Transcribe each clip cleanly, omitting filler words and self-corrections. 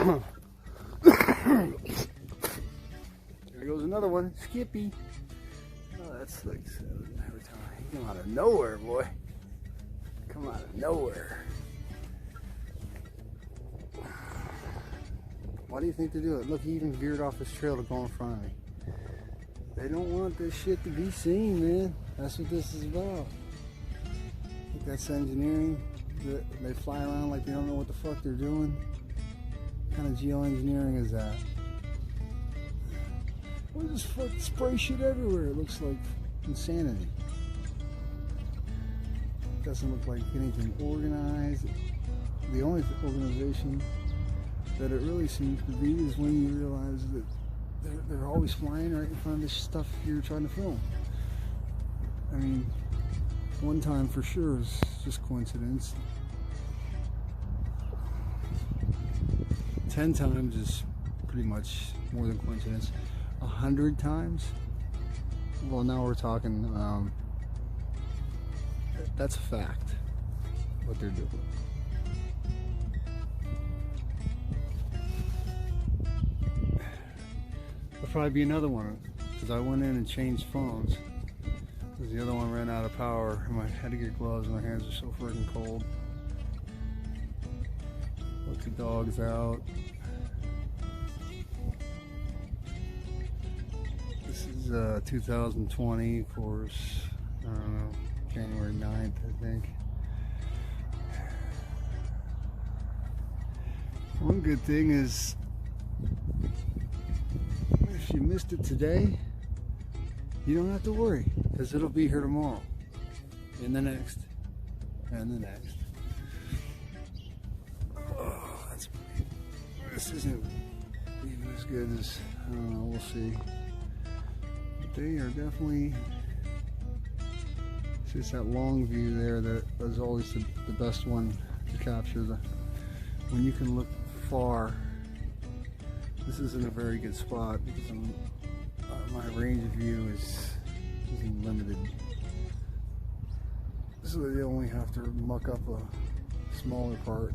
There goes another one, Skippy. Oh, that's like every time he come out of nowhere, boy. Come out of nowhere. Why do you think they do it? Look, he even veered off his trail to go in front of me. They don't want this shit to be seen, man. That's what this is about. I think that's engineering. They fly around like they don't know what the fuck they're doing. What kind of geoengineering is that? We'll just fucking spray shit everywhere. It looks like insanity. It doesn't look like anything organized. The only organization that it really seems to be is when you realize that they're always flying right in front of this stuff you're trying to film. I mean, one time for sure is just coincidence. 10 times is pretty much more than coincidence. 100 times? Well, now we're talking, that's a fact, what they're doing. There'll probably be another one, because I went in and changed phones, because the other one ran out of power, and I had to get gloves, and my hands are so freaking cold. Let the dogs out. This is 2020, of course, I don't know, January 9th, I think. One good thing is, if you missed it today, you don't have to worry, because it'll be here tomorrow, and the next, and the next. Oh, this isn't even as good as, I don't know, we'll see. But they are definitely, it's just that long view there that is always the best one to capture. When you can look far. This isn't a very good spot because my range of view is limited. So they only have to muck up a smaller part.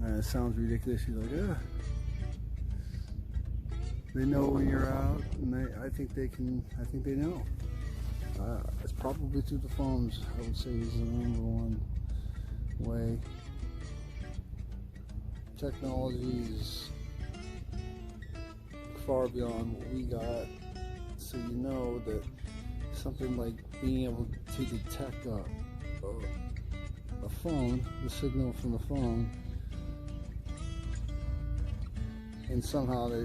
And it sounds ridiculous. You're like, ah. They know when you're out, and I think they know. It's probably through the phones. I would say is the number one way. Technology is far beyond what we got, so you know that something like being able to detect a phone, the signal from the phone, and somehow they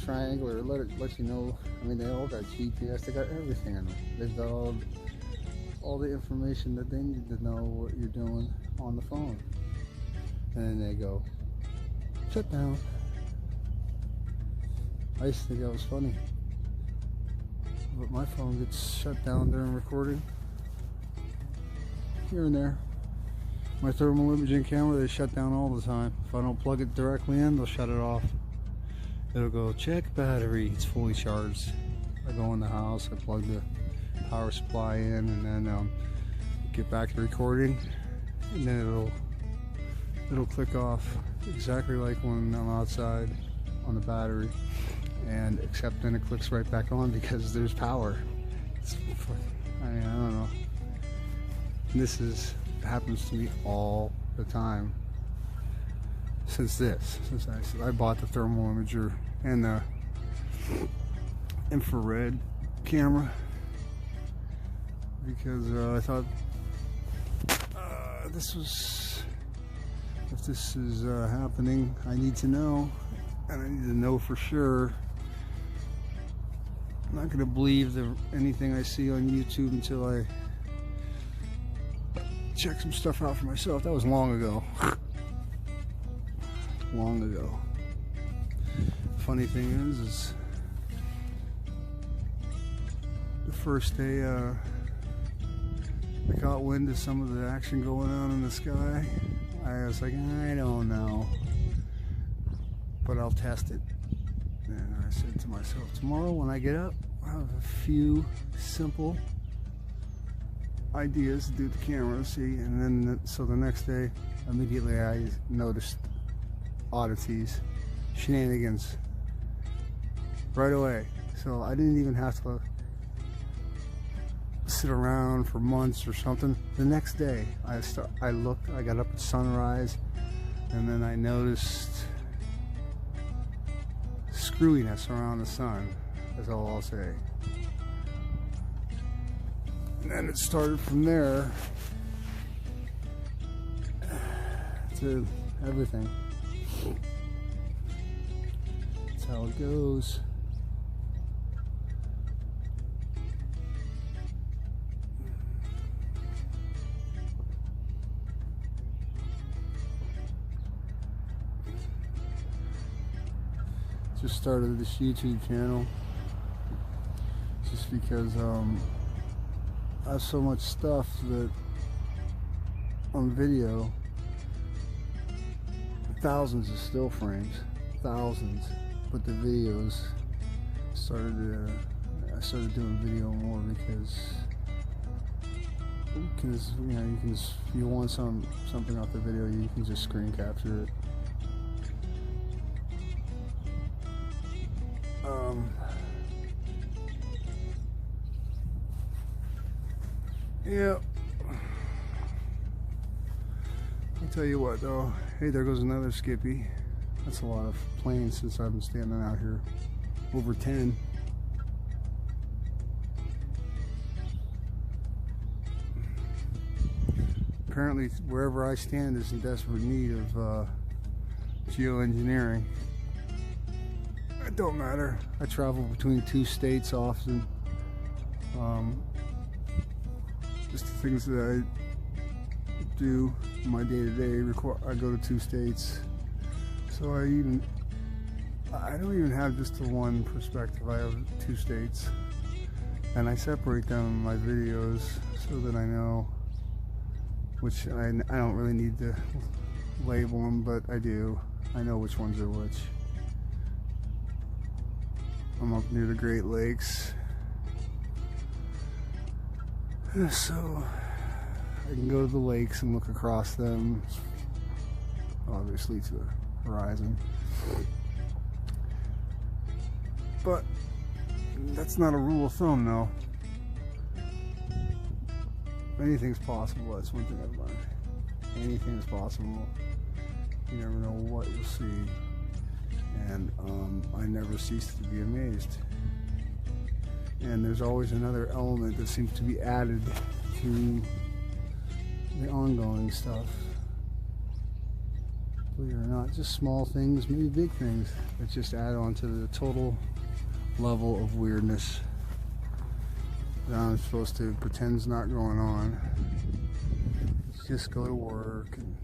triangular let you know. I mean, they all got GPS, they got everything in them. They've got all the information that they need to know what you're doing on the phone, and then they go shut down. I used to think that was funny, but my phone gets shut down during recording here and there. My thermal imaging camera, they shut down all the time. If I don't plug it directly in, they'll shut it off. It'll go, check battery, it's fully charged. I go in the house, I plug the power supply in, and then get back to recording, and then it'll click off exactly like when I'm outside on the battery, and except then it clicks right back on because there's power. I don't know. This happens to me all the time since I bought the thermal imager and the infrared camera, because I thought if this is happening, I need to know, and I need to know for sure. I'm not going to believe anything I see on YouTube until I check some stuff out for myself. That was long ago. Long ago. Funny thing is the first day I caught wind of some of the action going on in the sky. I was like, I don't know, but I'll test it. And I said to myself, tomorrow when I get up, I'll have a few simple ideas to do with the camera, see, and then so the next day, immediately I noticed oddities, shenanigans, right away. So I didn't even have to sit around for months or something. The next day, I looked, I got up at sunrise, and then I noticed screwiness around the sun, that's all I'll say. And then it started from there to everything. That's how it goes. Just started this YouTube channel just because I have so much stuff that on video, thousands of still frames, thousands, but the videos I started doing video more because you know, you can just, if you want something off the video, you can just screen capture it. Yeah. I'll tell you what though. Hey, there goes another Skippy. That's a lot of planes since I've been standing out here. Over 10. Apparently, wherever I stand is in desperate need of geoengineering. It don't matter. I travel between 2 states often. Just the things that I do in my day-to-day, I go to 2 states. So I don't even have just the one perspective. I have 2 states. And I separate them in my videos so that I know, which I don't really need to label them, but I do. I know which ones are which. I'm up near the Great Lakes, so I can go to the lakes and look across them, obviously to the horizon. But that's not a rule of thumb, though. Anything's possible. That's one thing I've learned. Anything is possible. You never know what you'll see. And I never cease to be amazed. And there's always another element that seems to be added to the ongoing stuff. Believe it or not, just small things, maybe big things, that just add on to the total level of weirdness that I'm supposed to pretend's not going on. Just go to work and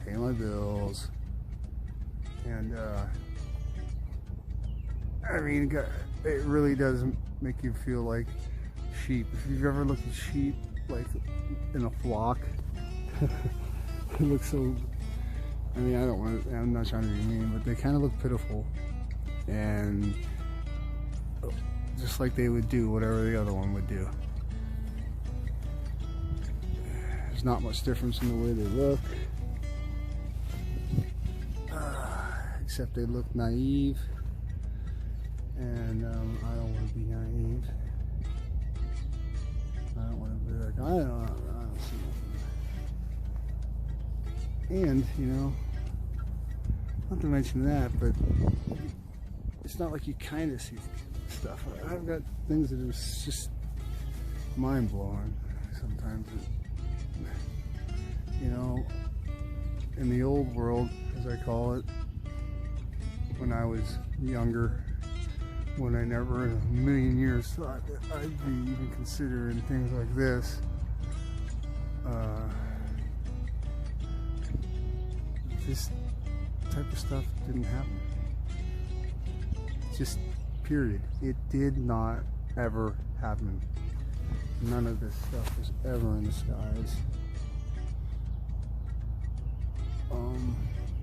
pay my bills. And I mean, it really does make you feel like sheep. If you've ever looked at sheep, like in a flock, it looks so, I mean, I'm not trying to be mean, but they kind of look pitiful. And just like they would do whatever the other one would do. There's not much difference in the way they look. Except they look naive. And I don't want to be naive. I don't want to be like, I don't see nothing. And, you know, not to mention that, but it's not like you kind of see stuff. I've got things that are just mind-blowing sometimes. You know, in the old world, as I call it, when I was younger, when I never in a million years thought that I'd be even considering things like this. This type of stuff didn't happen. Just period. It did not ever happen. None of this stuff was ever in the skies.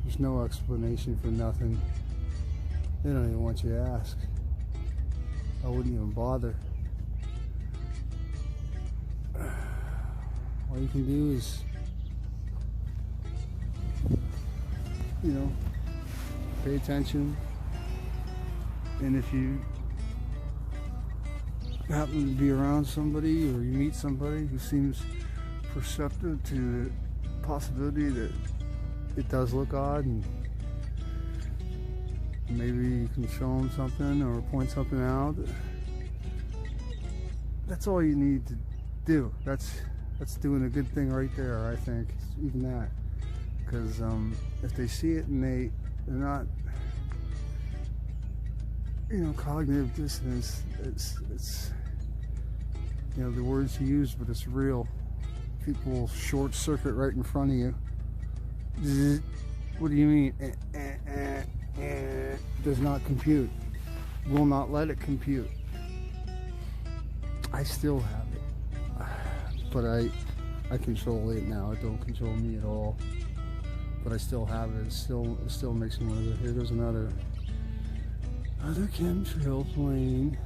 There's no explanation for nothing. They don't even want you to ask. I wouldn't even bother. All you can do is, you know, pay attention, and if you happen to be around somebody or you meet somebody who seems perceptive to the possibility that it does look odd, and maybe you can show them something or point something out. That's all you need to do. That's doing a good thing right there, I think. Even that, because if they see it and they're not, you know, cognitive dissonance, it's you know, the words you use, but it's real. People will short circuit right in front of you. What do you mean? Does not compute. Will not let it compute. I still have it, but I control it now. It don't control me at all. But I still have it. It still makes me wonder. Here goes another chemtrail plane.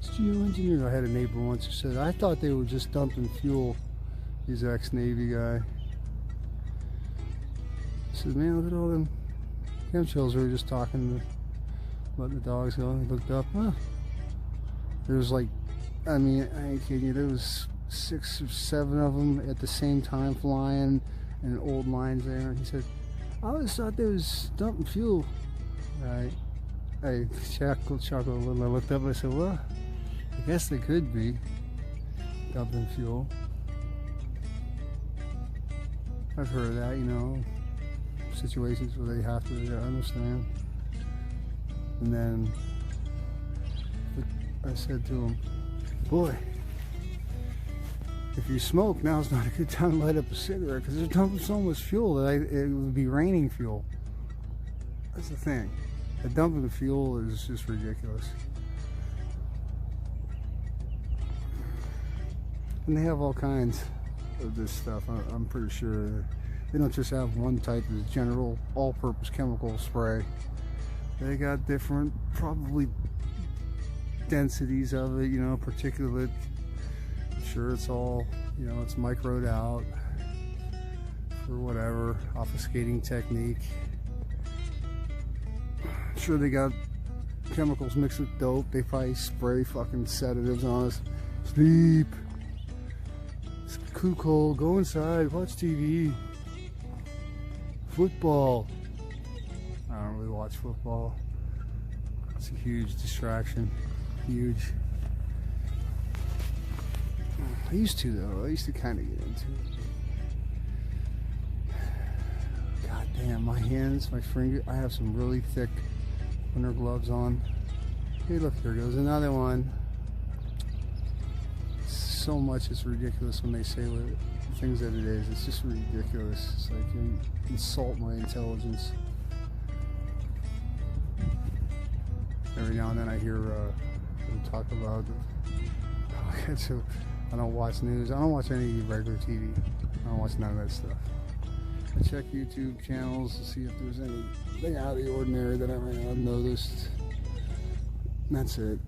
Geoengineer. I had a neighbor once who said, I thought they were just dumping fuel. He's an ex-Navy guy. He said, man, look at all them chemtrails. We were just talking, letting the dogs go. He looked up. Huh. There was like, I mean, I ain't kidding you. There was 6 or 7 of them at the same time flying, and old lines there. And he said, I always thought they was dumping fuel. I chuckled a little. I looked up and I said, well, I guess they could be dumping fuel. I've heard of that, you know, situations where they have to understand. And then I said to him, boy, if you smoke, now's not a good time to light up a cigarette, because they're dumping so much fuel that it would be raining fuel. That's the thing. The dumping of fuel is just ridiculous. And they have all kinds of this stuff. I'm pretty sure they don't just have one type of general all-purpose chemical spray. They got different, probably densities of it, you know, particulate. I'm sure it's all, you know, it's microed out for whatever obfuscating technique. I'm sure they got chemicals mixed with dope. They probably spray fucking sedatives on us. Sleep. It's too cold. Go inside. Watch TV. Football. I don't really watch football. It's a huge distraction. Huge. I used to, though. I used to kind of get into it. God damn, my hands, my finger. I have some really thick winter gloves on. Hey, look, there goes another one. So much, it's ridiculous when they say the things that it is. It's just ridiculous. It's like you insult my intelligence. Every now and then I hear them talk about. I don't watch news. I don't watch any regular TV. I don't watch none of that stuff. I check YouTube channels to see if there's anything out of the ordinary that I might not have noticed. And that's it.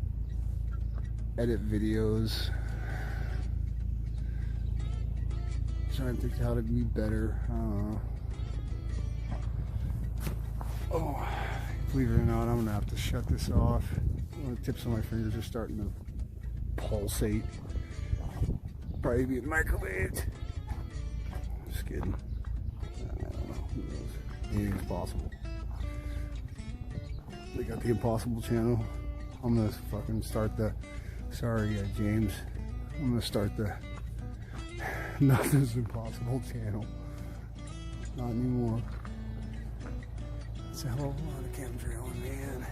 Edit videos. Trying to think how to be better. I don't know. Oh, believe it or not, I'm gonna have to shut this off. The tips of my fingers are starting to pulsate. Probably be microwaved. Just kidding. I don't know. Who knows? Anything's possible. They got the Impossible channel. I'm gonna fucking start the. Sorry, James. I'm gonna start the Nothing's Impossible channel. Not anymore. It's a hell of a lot of chemtrailing, man.